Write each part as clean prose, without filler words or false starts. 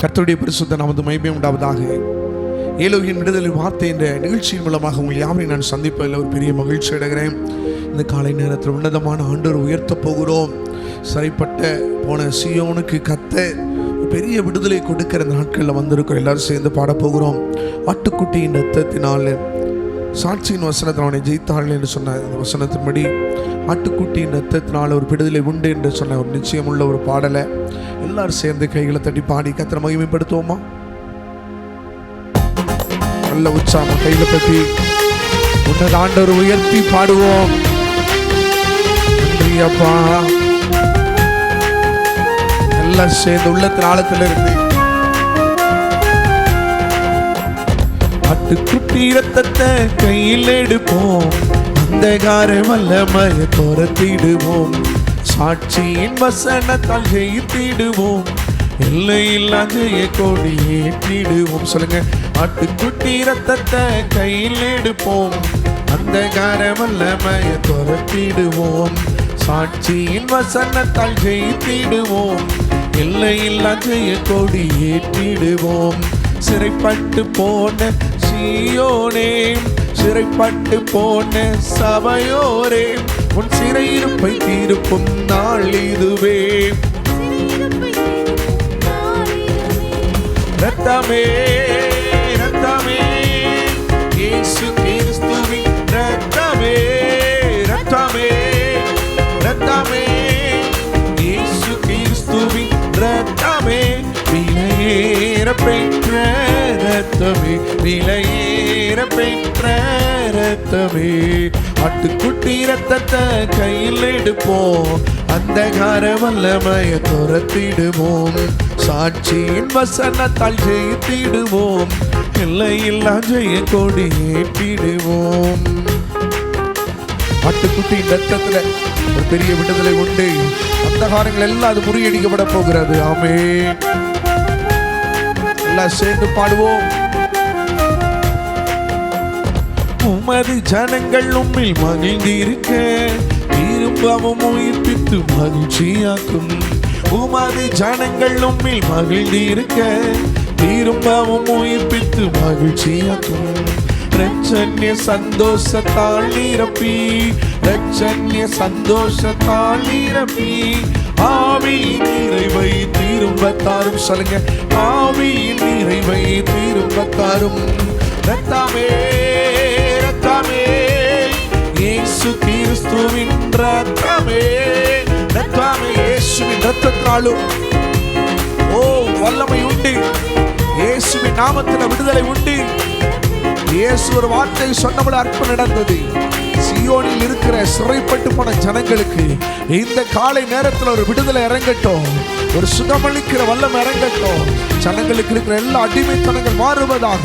கர்த்தருடைய பரிசுத்த நாமத்து மகிமை உண்டாவதாக. ஏலோகின் விடுதலை வார்த்தை என்ற நிகழ்ச்சியின் மூலமாக உங்கள் யாவரையும் நான் சந்திப்பதில் ஒரு பெரிய மகிழ்ச்சி அடைகிறேன். இந்த காலை நேரத்தில் உன்னதமான ஆண்டவர் உயர்த்த போகிறோம். சிறைப்பட்ட போன சீயோனுக்கு கர்த்தர் பெரிய விடுதலை கொடுக்கிற நாட்களில் வந்திருக்கிறோம். எல்லாரும் சேர்ந்து பாடப்போகிறோம். ஆட்டுக்குட்டியின் இரத்தத்தினால் சாட்சியின் வசனத்தில் அவனை ஜெயித்தாள் என்று சொன்ன அந்த வசனத்தின்படி ஆட்டுக்குட்டியின் இரத்தத்தினால் ஒரு விடுதலை உண்டு என்று சொன்ன ஒரு நிச்சயமுள்ள ஒரு பாடலை எல்லாரும் சேர்ந்து கைகளை தட்டி பாடி கர்த்தரை மகிமைப்படுத்துவோமா? நல்ல உற்சாகம் கைகளை தட்டி உன்னத ஆண்டவர் உயர்த்தி பாடுவோம். நன்றி அப்பா. எல்லாம் சேர்ந்து உள்ளத்தின் ஆழத்தில் இருந்து ஆட்டுக்குட்டி இரத்தத்தை கையில் எடுப்போம், அந்தகார வல்லமையை துரத்திடுவோம், சாட்சியின் வசனத்தால் ஜெயித்திடுவோம், எல்லையில்லா ஜெய கொடி ஏற்றிடுவோம். சொல்லுங்க. ஆட்டுக்குட்டி இரத்தத்தை கையில் எடுப்போம், அந்தகார வல்லமையை துரத்திடுவோம், சாட்சியின் வசனத்தால் ஜெயித்திடுவோம், எல்லையில்லா ஜெய கொடி ஏற்றிடுவோம். சிறைப்பட்டு போன சீயோனே, சிறைப்பட்டு போன சபையோரே, உன் சிறையிருப்பை தீர்ப்பும் நாள் இதுவே. ரத்தமே ரத்தமே இயேசு கிறிஸ்துவின் ரத்தமே, ரத்தமே ரத்தமே இயேசு கிறிஸ்துவின் ரத்தமே, விலையேற பெற்ற ரத்தமே, விலையேற பெற்ற ரத்தமே. ஆட்டுக்குட்டி ரத்தத்தை கையில் எடுப்போம், அந்தகார வல்லமையை துரத்திடுவோம், சாட்சியின் வசனத்தால் ஜெயித்திடுவோம், எல்லையில்லா ஜெய கொடி ஏற்றிடுவோம். ஆட்டுக்குட்டியின் ரத்தத்துல ஒரு பெரிய விடுதலை உண்டு. அந்தகாரங்கள் எல்லாம் அது முறியடிக்கப்பட போகிறது. ஆமென். எல்லாம் சேர்ந்து பாடுவோம். உமது ஜனங்கள் உம்மில் மகிழ்ந்திருக்க திரும்பவும் உயிர்ப்பித்து மகிழ்ச்சியாக்கும். உமது ஜனங்கள் உம்மில் மகிழ்ந்திருக்க திரும்பவும் உயிர்ப்பித்து மகிழ்ச்சியாக்கும். ரட்சண்ய சந்தோஷத்தால் நிரப்பி, ரட்சண்ய சந்தோஷத்தால் நிரப்பி, ஆவியின் நிறைவை திரும்ப தாரும். சொல்லுங்க. ஆவியின் நிறைவை திரும்ப தாரும். ரத்தமே ரத்தமே இயேசு கிறிஸ்துவின் ரத்தமே, ரத்தமே இயேசுவின் ரத்தத்தாலும் ஓ வல்லமை உண்டு. இயேசுவின் நாமத்தில் விடுதலை உண்டு. இயேசு ஒரு வார்த்தை சொன்னபடி அற்புதம் நடந்தது. சீயோனில் இருக்கிற சிறைப்பட்டு போன ஜனங்களுக்கு இந்த காலை நேரத்தில் ஒரு விடுதலை இறங்கட்டும், ஒரு சுகமளிக்கிற வல்லம் இறங்கட்டும். ஜனங்களுக்கு இருக்கிற எல்லா அடிமைத்தனங்கள் மாறுவதாக.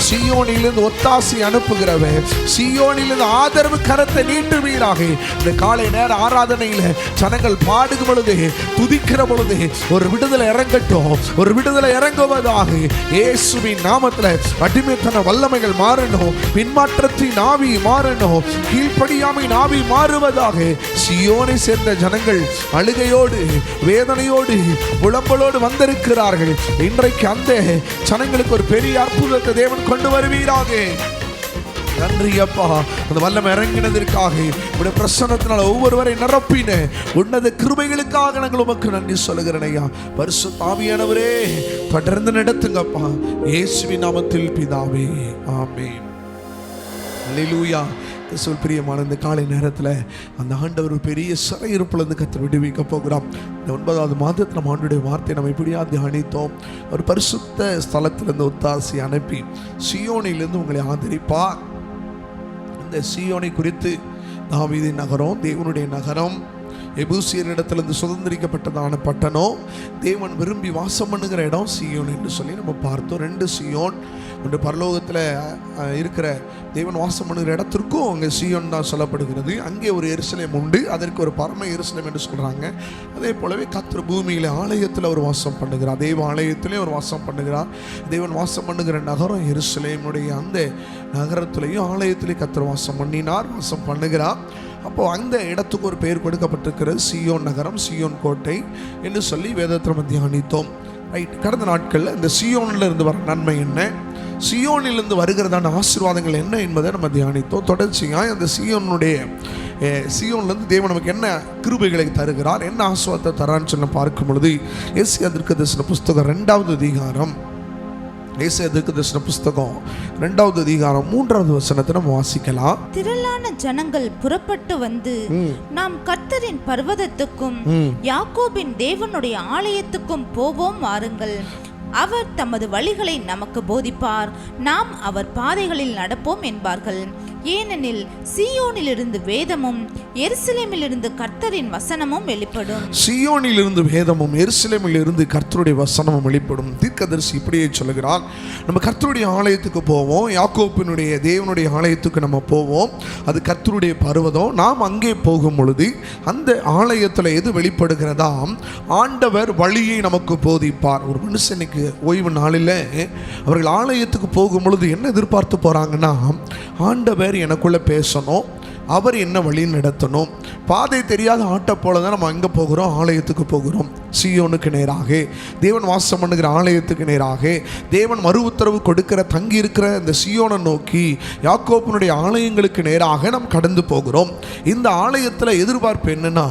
சீயோனிலிருந்து ஒத்தாசி அனுப்புகிறவ, சீயோனிலிருந்து ஆதரவு கரத்தை நீட்டுவீராக. இந்த காலை நேர ஆராதனையில் ஜனங்கள் பாடுகும் பொழுது, துதிக்கிற பொழுது ஒரு விடுதலை இறங்கட்டும், ஒரு விடுதலை இறங்குவதாக. இயேசுவின் நாமத்தில் அடிமைத்தன வல்லமைகள் மாறணும், பின்மாற்றத்தின் ஆவி மாறணும், கீழ்ப்படியாமையின் ஆவி மாறுவதாக. சீயோனை சேர்ந்த ஜனங்கள் அழுகையோடு வேதனையோடு புலம்பலோடு வந்திருக்கிறார்கள். இன்றைக்கு அந்த ஜனங்களுக்கு ஒரு பெரிய அற்புதத்தை தேவன் கொண்டு வருவீராக. நன்றி அப்பா. அந்த வல்லமை இறங்கினதற்காக, உடைய பிரசன்னத்தினால் ஒவ்வொருவரை நிரப்பின உன்னத கிருபைகளுக்காக நாங்கள் உமக்கு நன்றி சொல்லுகிறேன் ஐயா. பரிசுத்த ஆவியானவரே தொடர்ந்து நடத்துங்கப்பா. இயேசுவின் நாமத்தில் பிதாவே, ஆமென். அல்லேலூயா. சொல் பிரியமான இந்த காலை நேரத்தில் அந்த ஆண்டவர் ஒரு பெரிய சிறையிருப்பிலிருந்து கர்த்தர் விடுவிக்க போகிறோம். இந்த 9வது மாதத்தில் நம்ம ஆண்டுடைய வார்த்தை நம்ம இப்படியா தியானித்தோம். ஒரு பரிசுத்த ஸ்தலத்திலிருந்து ஒத்தாசி அனுப்பி சீயோனிலிருந்து உங்களை ஆதரிப்பார். இந்த சீயோனை குறித்து தாவீதின் நகரம், தேவனுடைய நகரம், எபூசியரிடத்திலிருந்து சுதந்திரிக்கப்பட்டதான பட்டணம், தேவன் விரும்பி வாசம் பண்ணுகிற இடம் சீயோன் என்று சொல்லி நம்ம பார்த்தோம். 2 சீயோன், ஒன்று பரலோகத்தில் இருக்கிற தேவன் வாசம் பண்ணுகிற இடத்திற்கும் அங்கே சீயோன் தான் சொல்லப்படுகிறது. அங்கே ஒரு எருசலேம் உண்டு, அதற்கு ஒரு பரம எருசலேம் என்று சொல்கிறாங்க. அதே போலவே கர்த்தர் பூமியில் ஆலயத்தில் அவர் வாசம் பண்ணுகிறார், தேவ ஆலயத்திலே அவர் வாசம் பண்ணுகிறார். தேவன் வாசம் பண்ணுகிற நகரம் எருசலேமுடைய அந்த நகரத்திலையும் ஆலயத்திலே கர்த்தர் வாசம் பண்ணினார், வாசம் பண்ணுகிறார். அப்போ அந்த இடத்துக்கு ஒரு பெயர் கொடுக்கப்பட்டிருக்கிறது சீயோன் நகரம், சீயோன் கோட்டை என்று சொல்லி வேதத்தில் தியானித்தோம். ரைட். கடந்த நாட்களில் இந்த சியோனில் இருந்து வர நன்மை என்ன, சியோனிலிருந்து வருகிறதான ஆசீர்வாதங்கள் என்ன என்பதை நம்ம தியானித்தோம். தொடர்ச்சியாக அந்த சியோன்லேருந்து தேவன் நமக்கு என்ன கிருபைகளை தருகிறார், என்ன ஆசீர்வாதத்தை தரான்னு சொல்லி பார்க்கும் பொழுது ஏசாயா தீர்க்கதரிசன புஸ்தகம் 2வது அதிகாரம், ஏசாயா தீர்க்கதரிசன புஸ்தகம் 2வது அதிகாரம் 3வது வசனத்தை நம்ம வாசிக்கலாம். திரளான ஜனங்கள் புறப்பட்டு வந்து நாம் கர்த்தரின் பர்வதத்துக்கும் யாக்கோபின் தேவனுடைய ஆலயத்துக்கும் போவோம் வாருங்கள். அவர் தமது வழிகளை நமக்கு போதிப்பார், நாம் அவர் பாதைகளில் நடப்போம் என்பார்கள். ஏனெனில் சீயோனிலிருந்து வேதமும் எருசலேமிலிருந்து கர்த்தரின் வசனமும் வெளிப்படும். சீயோனிலிருந்து வேதமும் எருசலேமிலிருந்து கர்த்தருடைய வசனமும் வெளிப்படும். தீர்க்கதரிசி இப்படியே சொல்லுகிறார், நம்ம கர்த்தருடைய ஆலயத்துக்கு போவோம், யாக்கோபினுடைய தேவனுடைய ஆலயத்துக்கு நம்ம போவோம். அது கர்த்தருடைய பர்வதம். நாம் அங்கே போகும் பொழுது அந்த ஆலயத்தில் எது வெளிப்படுகிறதா, ஆண்டவர் வழியை நமக்கு போதிப்பார். ஒரு மனுஷனுக்கு ஓய்வு நாளில் அவர்கள் ஆலயத்துக்கு போகும் பொழுது என்ன எதிர்பார்த்து போறாங்கன்னா, ஆண்டவர் எனக்குள்ள பேசணும், அவர் என்ன வழி நடத்தணும். பாதை தெரியாத ஆட்டை போல தான் நம்ம எங்கே போகிறோம், ஆலயத்துக்கு போகிறோம். சீயோனுக்கு நேராக, தேவன் வாசம் பண்ணுகிற ஆலயத்துக்கு நேராக, தேவன் மறு உத்தரவு கொடுக்கிற தங்கி இருக்கிற இந்த சீயோனை நோக்கி யாக்கோபினுடைய ஆலயங்களுக்கு நேராக நாம் கடந்து போகிறோம். இந்த ஆலயத்தில் எதிர்பார்ப்பு என்னன்னா,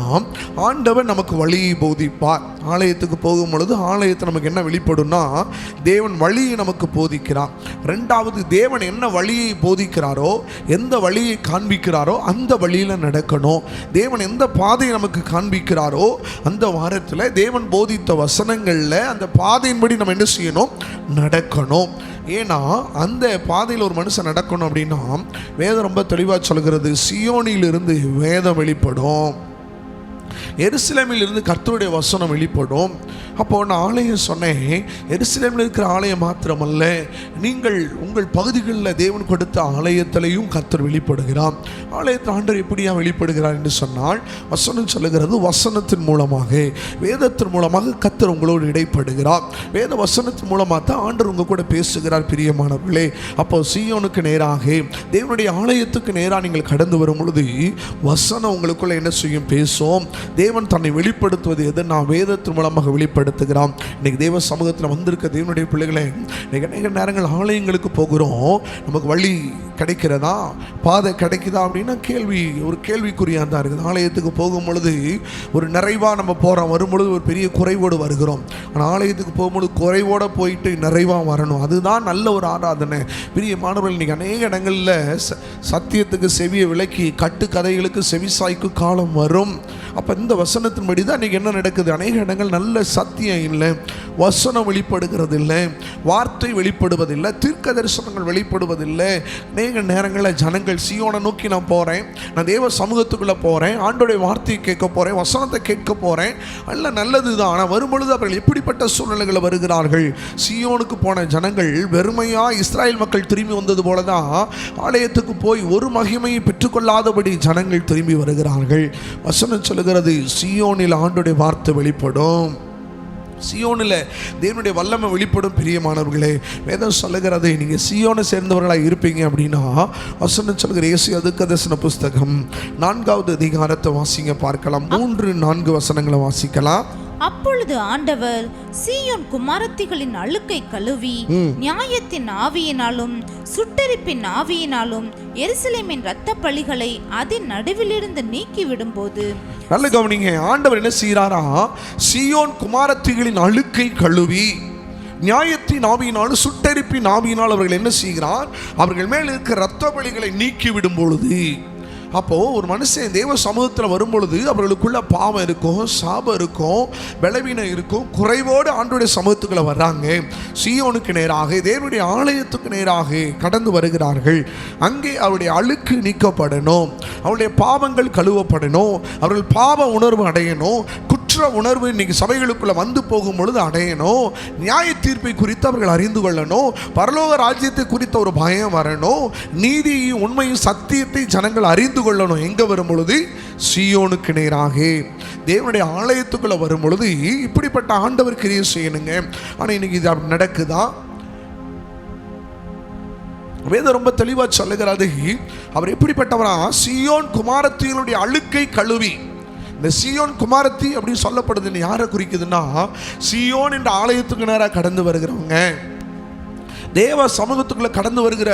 ஆண்டவர் நமக்கு வழியை போதிப்பார். ஆலயத்துக்கு போகும் பொழுது ஆலயத்தை நமக்கு என்ன வெளிப்படும்னா, தேவன் வழியை நமக்கு போதிக்கிறார். 2வது, தேவன் என்ன வழியை போதிக்கிறாரோ, எந்த வழியை காண்பிக்கிறாரோ அந்த வழியில் நடக்கணும். தேவன் எந்த பாதையை நமக்கு காண்பிக்கிறாரோ அந்த வாரத்தில் தேவன் போதித்த வசனங்களில் அந்த பாதையின்படி நம்ம என்ன செய்யணும், நடக்கணும். ஏன்னா அந்த பாதையில் ஒரு மனுஷன் நடக்கணும் அப்படின்னா வேதம் ரொம்ப தெளிவாக சொல்கிறது, சீயோனிலிருந்து வேதம் வெளிப்படும், எருசலேமில் இருந்து கர்த்தருடைய வசனம் வெளிப்படும். அப்போ நான் ஆலயம் சொன்னேன், எருசலேமில் இருக்கிற ஆலயம் மாத்திரமல்ல, நீங்கள் உங்கள் பகுதிகளில் தேவன் கொடுத்த ஆலயத்திலையும் கர்த்தர் வெளிப்படுகிறார். ஆலயத்தில் ஆண்டவர் எப்படியா வெளிப்படுகிறார் என்று சொன்னால், வசனம் சொல்லுகிறது, வசனத்தின் மூலமாக, வேதத்தின் மூலமாக கர்த்தர் உங்களோடு இடைப்படுகிறார். வேத வசனத்தின் மூலமாக தான் ஆண்டவர் உங்க கூட பேசுகிறார். பிரியமானவர்களே, அப்போ சீயோனுக்கு நேராக, தேவனுடைய ஆலயத்துக்கு நேராக நீங்கள் கடந்து வரும் பொழுது வசனம் உங்களுக்குள்ள என்ன செய்யும், பேசும். தேவன் தன்னை வெளிப்படுத்துவது எது, நான் வேதத்தின் மூலமாக வெளிப்படுத்துகிறான். இன்னைக்கு தேவ சமூகத்தில் வந்திருக்க தேவனுடைய பிள்ளைகளை, இன்னைக்கு அநேக நேரங்கள் ஆலயங்களுக்கு போகிறோம், நமக்கு வழி கிடைக்கிறதா, பாதை கிடைக்குதா அப்படின்னா ஒரு கேள்விக்குறியாக தான் இருக்குது. ஆலயத்துக்கு போகும் பொழுது ஒரு நிறைவாக நம்ம போகிறோம், வரும்பொழுது ஒரு பெரிய குறைவோடு வருகிறோம். ஆனால் ஆலயத்துக்கு போகும்பொழுது குறைவோடு போயிட்டு நிறைவாக வரணும். அதுதான் நல்ல ஒரு ஆராதனை. பெரிய மாணவர்கள் இன்னைக்கு அநேக இடங்களில் சத்தியத்துக்கு செவியை விலக்கி கட்டுக்கதைகளுக்கு செவிசாய்க்கு காலம் வரும். அப்போ இந்த வசனத்தின்படி தான் இன்றைக்கி என்ன நடக்குது, அநேக இடங்கள் நல்ல சத்தியம் இல்லை, வசனம் வெளிப்படுகிறது இல்லை, வார்த்தை வெளிப்படுவதில்லை, தீர்க்க தரிசனங்கள் வெளிப்படுவதில்லை. அநேக நேரங்களில் ஜனங்கள் சீயோனை நோக்கி நான் போகிறேன், நான் தேவ சமூகத்துக்குள்ளே போகிறேன், ஆண்டோடைய வார்த்தையை கேட்க போகிறேன், வசனத்தை கேட்க போகிறேன், அல்ல நல்லது தான். ஆனால் வரும்பொழுது அவர்கள் எப்படிப்பட்ட சூழ்நிலைகளை வருகிறார்கள், சீயோனுக்கு போன ஜனங்கள் வெறுமையாக இஸ்ராயல் மக்கள் திரும்பி வந்தது போல தான் ஆலயத்துக்கு போய் ஒரு மகிமையை பெற்றுக்கொள்ளாதபடி ஜனங்கள் திரும்பி வருகிறார்கள். வசனம் சொல்லுகிறது, சீயோனில் ஆண்டோடைய வார்த்தை வெளிப்படும், சியோனில் தேவனுடைய வல்லமை வெளிப்படும். பிரியமானவர்களே, வேதம் சொல்லுகிறது, நீங்கள் சியோனை சேர்ந்தவர்களாக இருப்பீங்க அப்படின்னா வசனம் சொல்லுகிற ஏசாயா தீர்க்கதரிசன புஸ்தகம் 4வது அதிகாரத்தை வாசிங்க பார்க்கலாம். 3-4 வசனங்களை வாசிக்கலாம். அப்பொழுது ஆண்டவர் சீயோன் குமாரத்திகளின் அழுக்கை கழுவி நியாயத்தின் ஆவியினாலும் சுட்டெரிப்பின் ஆவியினாலும் எருசலேமின் இரத்த பழிகளை அதன் நடுவிலிருந்து நீக்கி விடும்போது, நல்ல கவனிங்க, ஆண்டவர் என்ன செய்கிறாரா, சீயோன் குமாரத்திகளின் அழுக்கை கழுவி நியாயத்தின் ஆவியினாலும் சுட்டெரிப்பின் ஆவியினால் அவர்கள் என்ன செய்கிறார், அவர்கள் மேல் இருக்கிற இரத்த பழிகளை நீக்கி விடும் பொழுது, அப்போது ஒரு மனுஷன் தேவ சமூகத்தில் வரும்பொழுது அவர்களுக்குள்ள பாவம் இருக்கும், சாபம் இருக்கும், பலவீனம் இருக்கும், குறைவோடு ஆண்டோடைய சமூகத்துக்குள்ள வர்றாங்க. சீயோனுக்கு நேராக, தேவனுடைய ஆலயத்துக்கு நேராக கடந்து வருகிறார்கள். அங்கே அவருடைய அழுக்கு நீக்கப்படணும், அவருடைய பாவங்கள் கழுவப்படணும், அவர்கள் பாவ உணர்வு அடையணும், குற்ற உணர்வு இன்னைக்கு சபைகளுக்குள்ள வந்து போகும் பொழுது அடையணும், நியாய தீர்ப்பை குறித்து அவர்கள் அறிந்து கொள்ளணும், பரலோக ராஜ்யத்தை குறித்த ஒரு பயம் வரணும், நீதி உண்மையும் சத்தியத்தை ஜனங்கள் அறிந்து கொள்ளணும். எங்க வரும் பொழுது, சீயோனுக்கு நேராக தேவனுடைய ஆலயத்துக்குள்ள வரும் பொழுது இப்படிப்பட்ட ஆண்டவர் கிரியை செய்யணுங்க. ஆனா இன்னைக்கு இது அப்படி நடக்குதா? வேதம் ரொம்ப தெளிவா சொல்லுகிறது, அவர் எப்படிப்பட்டவரா, சீயோன் குமாரத்தினுடைய அழுக்கை கழுவி இந்த சீயோன் குமாரத்தி அப்படின்னு சொல்லப்படுதுன்னு யாரை குறிக்குதுன்னா, சீயோன் என்ற ஆலயத்துக்கு நேராக கடந்து வருகிறவங்க, தேவ சமூகத்துக்குள்ள கடந்து வருகிற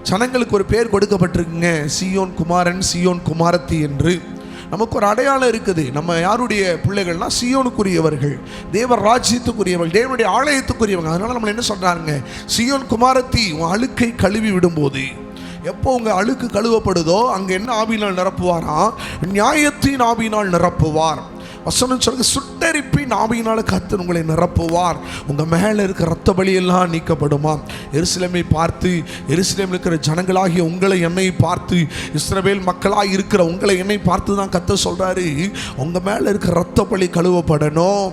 ஜனங்களுக்கு ஒரு பேர் கொடுக்கப்பட்டிருக்குங்க, சீயோன் குமாரன், சீயோன் குமாரத்தி என்று. நமக்கு ஒரு அடையாளம் இருக்குது. நம்ம யாருடைய பிள்ளைகள்னா சீயோனுக்குரியவர்கள், தேவ ராஜ்யத்துக்குரியவர்கள், தேவனுடைய ஆலயத்துக்குரியவங்க. அதனால நம்ம என்ன சொல்றாங்க, சீயோன் குமாரத்தி, உன் அழுக்கை கழுவி விடும்போது, எப்போ உங்க அழுக்கு கழுவப்படுதோ அங்க என்ன ஆவியினால் நிரப்புவாரா, நியாயத்தின் ஆவியினால் நிரப்புவார். வசனம் சொல்லுங்க, சுட்டெரிப்பின் ஆவியினால கர்த்தர் உங்களை நிரப்புவார். உங்க மேல இருக்க ரத்த பலியெல்லாம் நீக்கப்படுமா. எருசலேமை பார்த்து, எருசலேமில் இருக்கிற ஜனங்களாகிய உங்களை என்னை பார்த்து, இஸ்ரவேல் மக்களாக இருக்கிற உங்களை என்னை பார்த்து தான் கர்த்தர் சொல்றாரு, உங்க மேல இருக்க ரத்த பலி கழுவப்படணும்,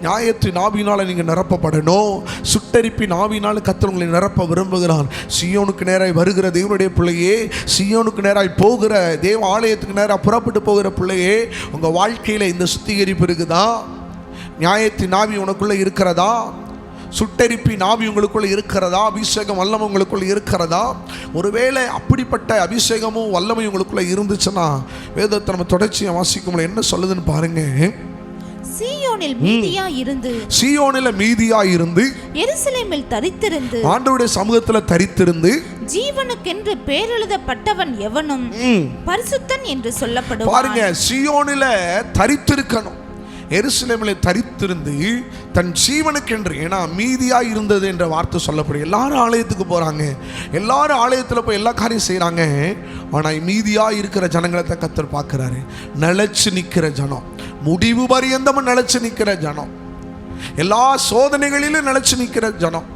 நியாயத்தின் ஆவியினால நீங்க நிரப்பப்படணும், சுட்டெரிப்பின் ஆவியினால கர்த்தர் உங்களை நிரப்ப விரும்புகிறான். சீயோனுக்கு நேராய் வருகிற தேவனுடைய பிள்ளையே, சீயோனுக்கு நேராய் போகிற தேவ ஆலயத்துக்கு நேராக புறப்பட்டு போகிற பிள்ளையே, உங்க வாழ்க்கையில இந்த சுத்திகரிப்பு இருக்குதா? நியாயத்தின் ஆவி உனக்குள்ள இருக்கிறதா? சுட்டெரிப்பின் ஆவி உங்களுக்குள்ள இருக்கிறதா? அபிஷேகம் வல்லமை உங்களுக்குள்ள இருக்கிறதா? ஒருவேளை அப்படிப்பட்ட அபிஷேகமும் வல்லமை உங்களுக்குள்ள இருந்துச்சுன்னா, வேதத்தை நம்ம தொடர்ச்சியாக வாசிக்கும் என்ன சொல்லுதுன்னு பாருங்க. சீயோனில் மீதியாய் இருந்து, சீயோனில் மீதியாய் இருந்து, எருசலேமில் தரித்திருந்து, ஆண்டவருடைய சமூகத்துல தரித்திருந்து, ஜீவனுக்கென்று பேரெழுதப்பட்டவன் எவனும் பரிசுத்தன் என்று சொல்லப்படுவான். பாருங்க, சீயோனில தரித்திருக்கணும், எருசலேமில் தரித்திருந்து தன் ஜீவனுக்கென்று. ஏன்னா மீதியாக இருந்தது என்ற வார்த்தை சொல்லப்படும். எல்லாரும் ஆலயத்துக்கு போகிறாங்க, எல்லாரும் ஆலயத்தில் போய் எல்லா காரியம் செய்கிறாங்க. ஆனால் மீதியாக இருக்கிற ஜனங்களை தான் கர்த்தர் பார்க்குறாரு. நிலைச்சு நிற்கிற ஜனம், முடிவு பரியந்தமும் நிலைச்சு நிற்கிற ஜனம், எல்லா சோதனைகளிலும் நிலைச்சு நிற்கிற ஜனம்,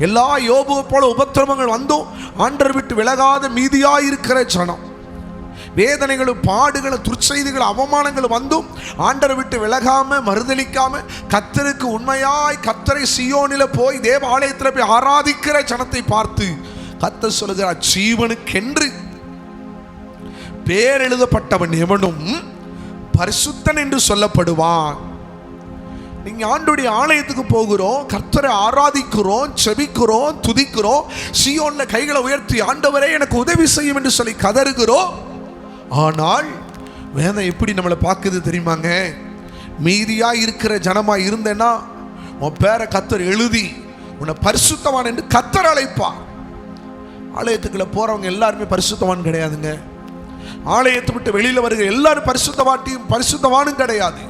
எல்லா யோபுவை போல உபத்திரவங்கள் வந்தும் ஆண்டவர் விட்டு விலகாத மீதியாக இருக்கிற ஜனம், வேதனைகளும் பாடுகளும் துர்ச்செய்திகள் அவமானங்கள் வந்தும் ஆண்டரை விட்டு விலகாம மறுதலிக்காம கர்த்தருக்கு உண்மையாய் கர்த்தரை சீயோனில போய் தேவ ஆலயத்தில் போய் ஆராதிக்கிற ஜனத்தை பார்த்து கர்த்தர் சொல்லுகிறார், ஜீவனுக்கென்று பேர் எழுதப்பட்டவன் எவனும் பரிசுத்தன் என்று சொல்லப்படுவான். நீங்க ஆண்டவருடைய ஆலயத்துக்கு போகிறோம், கர்த்தரை ஆராதிக்கிறோம், செபிக்கிறோம், துதிக்கிறோம், சீயோன்ல கைகளை உயர்த்தி ஆண்டவரே எனக்கு உதவி செய்யும் என்று சொல்லி கதறுகிறோம். ஆனால் வேதம் எப்படி நம்மளை பார்க்குது தெரியுமாங்க? மீதியா இருக்கிற ஜனமா இருந்தேன்னா உன் பேரை கர்த்தர் எழுதி உன்னை பரிசுத்தவான் என்று கர்த்தர் அழைப்பார். ஆலயத்துக்குள்ள போறவங்க எல்லாருமே பரிசுத்தவான் கிடையாதுங்க. ஆலயத்தை விட்டு வெளியில வருகிற எல்லாரும் பரிசுத்தவானும் கிடையாது.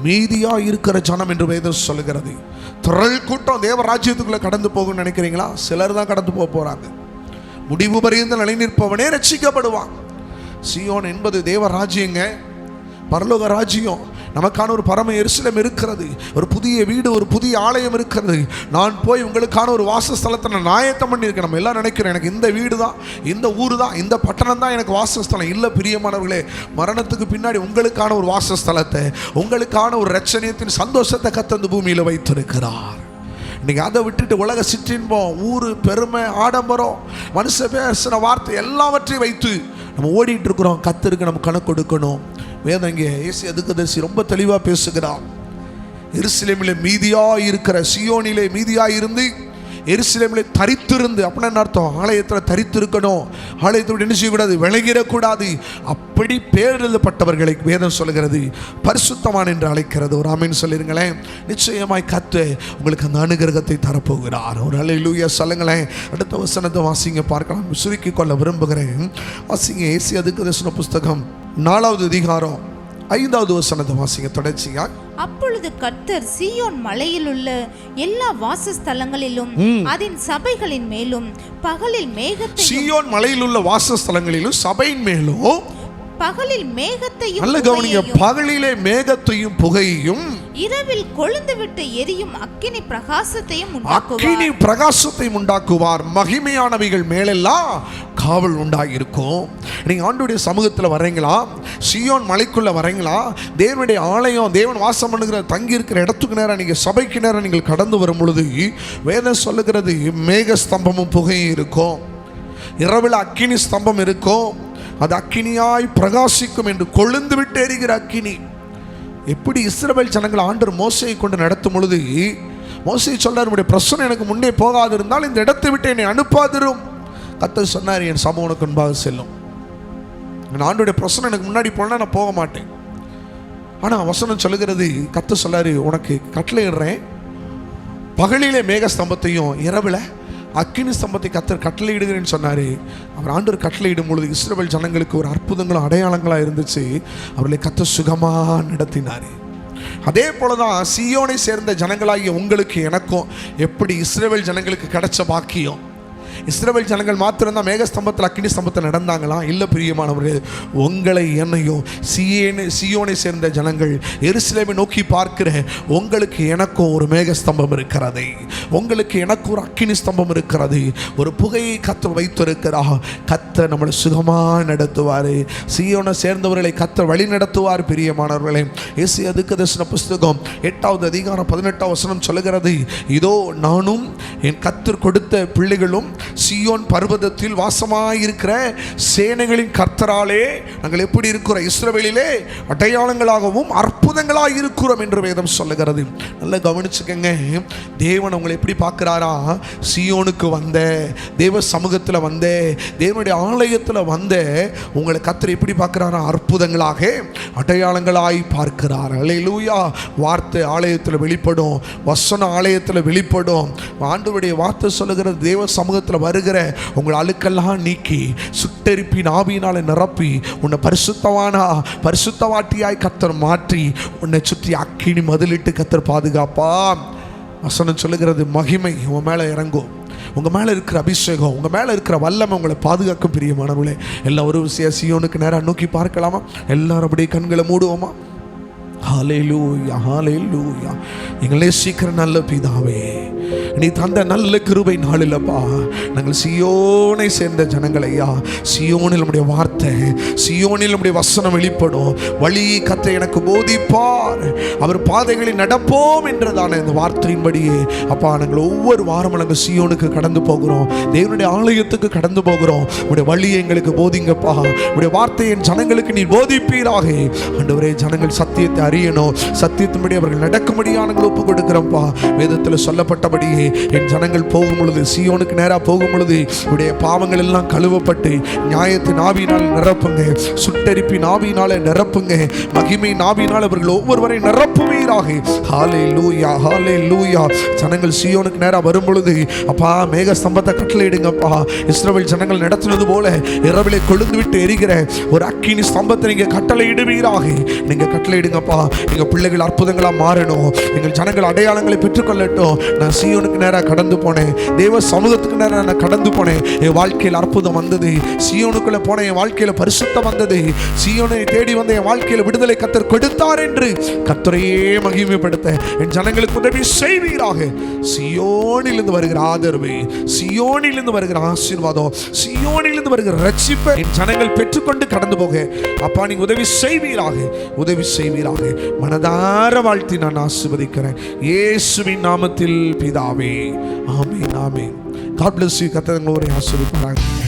மீதியா இருக்கிற ஜனம் என்று வேதம் சொல்லுகிறது. திரள் கூட்டம் தேவ ராஜ்யத்துக்குள்ள கடந்து போகும்னு நினைக்கிறீங்களா? சிலர் தான் கடந்து போறாங்க. முடிவு பரியந்த நிலை நிற்பவனே ரட்சிக்கப்படுவான். சீயோன் என்பது தேவ ராஜ்யங்க, பரலோக ராஜ்யம். நமக்கான ஒரு பரம எருசலேம் இருக்கிறது, ஒரு புதிய வீடு, ஒரு புதிய ஆலயம் இருக்கிறது. நான் போய் உங்களுக்கான ஒரு வாசஸ்தலத்தை நான் ஆயத்தம் பண்ணியிருக்கேன். நம்ம எல்லாம் நினைக்கிறோம் எனக்கு இந்த வீடு தான், இந்த ஊர் தான், இந்த பட்டணம் தான் எனக்கு வாசஸ்தலம். இல்லை பிரியமானவர்களே, மரணத்துக்கு பின்னாடி உங்களுக்கான ஒரு வாசஸ்தலத்தை, உங்களுக்கான ஒரு ரட்சணியத்தின் சந்தோஷத்தை கர்த்தர் இந்த பூமியில் வைத்திருக்கிறார். இன்னைக்கு அதை விட்டுட்டு உலக சிற்றின்பம், ஊர் பெருமை, ஆடம்பரம், மனுஷ பேசின வார்த்தை எல்லாவற்றையும் வைத்து நம்ம ஓடிட்டு இருக்கிறோம். கர்த்தருக்கு நம்ம கணக்கு கொடுக்கணும். வேதம் இங்கே ஏசியா தீர்க்கதரிசி ரொம்ப தெளிவாக பேசுகிறார். எருசலேமிலே மீதியா இருக்கிற, சீயோனிலே மீதியா இருந்து எருசலேமிலே தரித்திருந்து, அப்படின்னு அர்த்தம் ஆலயத்தில் தரித்திருக்கணும். ஆலயத்தோடு என்ன செய்யக்கூடாது, விலகிடக்கூடாது. அப்படி பேரெழுதப்பட்டவர்களை வேதம் சொல்லுகிறது பரிசுத்தவான் என்று அழைக்கிறது. ஒரு ஆமென் சொல்லிருங்களேன். நிச்சயமாய் கர்த்தர் உங்களுக்கு அந்த அனுகிரகத்தை தரப்போகிறார். ஒரு அல்லேலூயா சொல்லுங்களேன். அடுத்த வசனத்தை வாசிங்க, பார்க்கலாம். சுருக்கிக் கொள்ள விரும்புகிறேன். வாசிங்க ஏசியா தீர்க்கதரிசன புஸ்தகம் 4வது அதிகாரம் 5வது வசனத்தை வாசிங்க தொடர்ச்சியா. அப்பொழுது கர்த்தர் சீயோன் மலையில் உள்ள எல்லா வாசஸ்தலங்களிலும் அதன் சபைகளின் மேலும் பகலில் மேகத்தையும், சீயோன் மலையில் உள்ள வாசஸ்தலங்களிலும் சபையின் மேலும் பகலில் மேகத்தையும், நல்ல கவனிங்க, பகலிலே மேகத்தையும் புகையையும், இரவில் கொழுந்து விட்டு எரியும் அக்கினி பிரகாசத்தையும் உண்டாக்குவார். மகிமையானவைகள் மேலெல்லாம் காவல் உண்டாகிருக்கும். நீங்க ஆண்டவருடைய சமூகத்தில் வரீங்களா, சீயோன் மலைக்குள்ள வரீங்களா, தேவனுடைய ஆலயம், தேவன் வாசம் பண்ணுகிற தங்கி இருக்கிற இடத்துக்கு நேரம், நீங்க சபைக்கு நேரம் நீங்கள் கடந்து வரும் பொழுது வேதம் சொல்லுகிறது மேக ஸ்தம்பமும் புகையும் இருக்கும், இரவில் அக்கினி ஸ்தம்பம் இருக்கும், அது அக்கினியாய் பிரகாசிக்கும் என்று கொழுந்து விட்டு எரிகிற அக்கினி. எப்படி இஸ்ரவேல் ஜனங்கள் ஆண்டவர் மோசையை கொண்டு நடத்தும் பொழுது மோசே சொல்றார், உங்களுடைய பிரச்சனை எனக்கு முன்னே போகாது இருந்தால் இந்த இடத்தை விட்டு என்னை அனுப்பாதிரும். கர்த்தர் சொன்னார், என் சபை உனக்கு முன்பாக செல்லும். ஆண்டவருடைய பிரச்சனை எனக்கு முன்னாடி போனா நான் போக மாட்டேன். ஆனால் வசனம் சொல்லுகிறது, கர்த்தர் சொல்லாரு, உனக்கு கட்டளையிடுறேன், பகலிலே மேக ஸ்தம்பத்தையும் இரவில் அக்கினி ஸ்தம்பத்தை கர்த்தர் கட்டளையிடுகிறேன்னு சொன்னார். அவர் ஆண்டவர் கட்டளையிடும் பொழுது இஸ்ரவேல் ஜனங்களுக்கு ஒரு அற்புதங்களும் அடையாளங்களாக இருந்துச்சு. அவர்களை கர்த்தர் சுகமாக நடத்தினார். அதே போலதான் சீயோனை சேர்ந்த ஜனங்களாகிய உங்களுக்கு எனக்கும் எப்படி இஸ்ரவேல் ஜனங்களுக்கு கிடைச்ச பாக்கியம். இஸ்ரவேல் ஜனங்கள் மாத்திரம்தான் மேகஸ்தம்பத்தில் அக்கினி ஸ்தம்பத்தில் நடந்தாங்களா? இல்லை பிரியமானவர்கள், உங்களை என்னையும் சீயோனை சேர்ந்த ஜனங்கள் எருசலேமை நோக்கி பார்க்கிற உங்களுக்கு எனக்கும் ஒரு மேகஸ்தம்பம் இருக்கிறது, உங்களுக்கு எனக்கு ஒரு அக்கினி ஸ்தம்பம் இருக்கிறது. ஒரு புகையை கர்த்தர் வைத்திருக்கிறா. கர்த்தர் நம்மளை சுகமாக நடத்துவார். சீயோனை சேர்ந்தவர்களை கர்த்தர் வழி நடத்துவார். பிரியமானவர்களே, ஏசாயா தீர்க்கதரிசன புஸ்தகம் 8வது அதிகாரம் 18வது வசனம் சொல்லுகிறது, இதோ நானும் என் கர்த்தர் கொடுத்த பிள்ளைகளும் சீயோன் பர்வதத்தில் வாசமாயிருக்கிற சேனைகளின் கர்த்தராலே நாங்கள் எப்படி இருக்கிறோம்? இஸ்ரவேலிலே அடையாளங்களாகவும் அற்புதங்களாக இருக்கிறோம் என்று வேதம் சொல்லுகிறது. நல்லா கவனிச்சுக்கங்க. தேவன் உங்களை எப்படி பார்க்கிறாரா? சீயோனுக்கு வந்த, தேவ சமூகத்தில் வந்த, தேவனுடைய ஆலயத்தில் வந்த உங்களை கர்த்தர் எப்படி பார்க்கிறாரா? அற்புதங்களாக அடையாளங்களாய் பார்க்கிறார். அல்லேலூயா. வார்த்தை ஆலயத்தில் வெளிப்படும், வசனம் ஆலயத்தில் வெளிப்படும். ஆண்டவருடைய வார்த்தை சொல்லுகிறது, தேவ சமூகத்தில் வருகிற உங்கள் அழுக்கெல்லாம் நீக்கி சுட்டெரிப்பின் ஆவியினால நிரப்பி உன்னை பரிசுத்தவாட்டியாய் கர்த்தர் மாற்றி உன்னை சுற்றி அக்கினி மதிலிட்டு கர்த்தர் பாதுகாப்பா. வசனம் சொல்லுகிறது, மகிமை உன் மேலே இறங்கும், உங்கள் மேலே இருக்கிற அபிஷேகம், உங்கள் மேலே இருக்கிற வல்லமை உங்களை பாதுகாக்கும். பிரியமானவர்களே, எல்லாம் ஒரு சீயோனுக்கு நேராக நோக்கி பார்க்கலாமா? எல்லாரும் அப்படியே கண்களை மூடுவோமா? ஹல்லேலூயா, ஹல்லேலூயா. எங்களே சீக்கிரம் நல்ல பிதாவே, நீ தந்த நல்ல கிருபை நாளிலப்பா நாங்கள் சீயோனை சேர்ந்த ஜனங்களையா, சீயோனில் நம்முடைய வார்த்தை, சீயோனில் நம்முடைய வசனம் வெளிப்படும். வழி கர்த்தர் எனக்கு போதிப்பார், அவர் பாதைகளில் நடப்போம் என்றதான இந்த வார்த்தையின்படியே அப்பா நாங்கள் ஒவ்வொரு வாரமும் நாங்கள் சீயோனுக்கு கடந்து போகிறோம், தேவனுடைய ஆலயத்துக்கு கடந்து போகிறோம். உடைய வழியை எங்களுக்கு போதிங்கப்பா, உடைய வார்த்தையை என் ஜனங்களுக்கு நீ போதிப்பீராக. ஆண்டவரே, ஜனங்கள் சத்தியத்தை அறியணும், சத்தியத்தின்படி அவர்கள் நடக்கும்படியாக நாங்கள் ஒப்பு கொடுக்கிறோம்ப்பா. வேதத்தில் சொல்லப்பட்டபடியே என் ஜனங்கள் போகும் பொழுது, சீயோனுக்கு நேராக போகும் பொழுது உடைய பாவங்கள் எல்லாம் கழுவப்பட்டு நியாயத்தின் ஆவியினால் நிரப்புங்க, சுட்டெரிப்பின் ஆவியினால நிரப்புங்க, மகிமை ஆவியினால் அவர்கள் ஒவ்வொருவரை நிரப்புவீராக. ஹல்லேலூயா, ஹல்லேலூயா. ஜனங்கள் சீயோனுக்கு நேராக வரும் பொழுது அப்பா மேக ஸ்தம்பத்தை கட்டளையிடுங்கப்பா. இஸ்ரவேல் ஜனங்கள் நடத்தினது போல இரவிலே கொழுந்து விட்டு எரிகிற ஒரு அக்கினி ஸ்தம்பத்தை நீங்க கட்டளையிடுவீராக. நீங்க கட்டளையிடுங்கப்பா. எங்க பிள்ளைகள் அற்புதங்களா மாறணும், எங்கள் ஜனங்கள் அடையாளங்களை பெற்றுக்கொள்ளட்டும். நான் சீயோனுக்கு நேராக கடந்து போனேன், தேவ சமூகத்துக்கு நேராக நான் கடந்து போனேன், என் வாழ்க்கையில் அற்புதம் வந்தது. சீயோனுக்குள்ள போன என் வாழ்க்கையில பரிசுத்தம் வந்தது. சீயோனை தேடி வந்த என் வாழ்க்கையில விடுதலை கர்த்தர் கொடுத்தார் என்று கர்த்தரையே மகிமைப்படுத்த என் ஜனங்களுக்கு உதவி செய்வீராக. சீயோனிலிருந்து வருகிற ஆதரவு, சீயோனிலிருந்து வருகிற ஆசீர்வாதம், சீயோனிலிருந்து வருகிற ரட்சிப்பை என் ஜனங்கள் பெற்றுக்கொண்டு கடந்து போக அப்பா நீங்க உதவி செய்வீராக, உதவி செய்வீராக. மனதார வாழ்த்தி நான் ஆசீர்வதிக்கிறேன் இயேசுவின் நாமத்தில் பிதாவே, ஆமென், ஆமென். God bless you. கர்த்தர் உங்களை ஆசீர்வதிப்பாராக.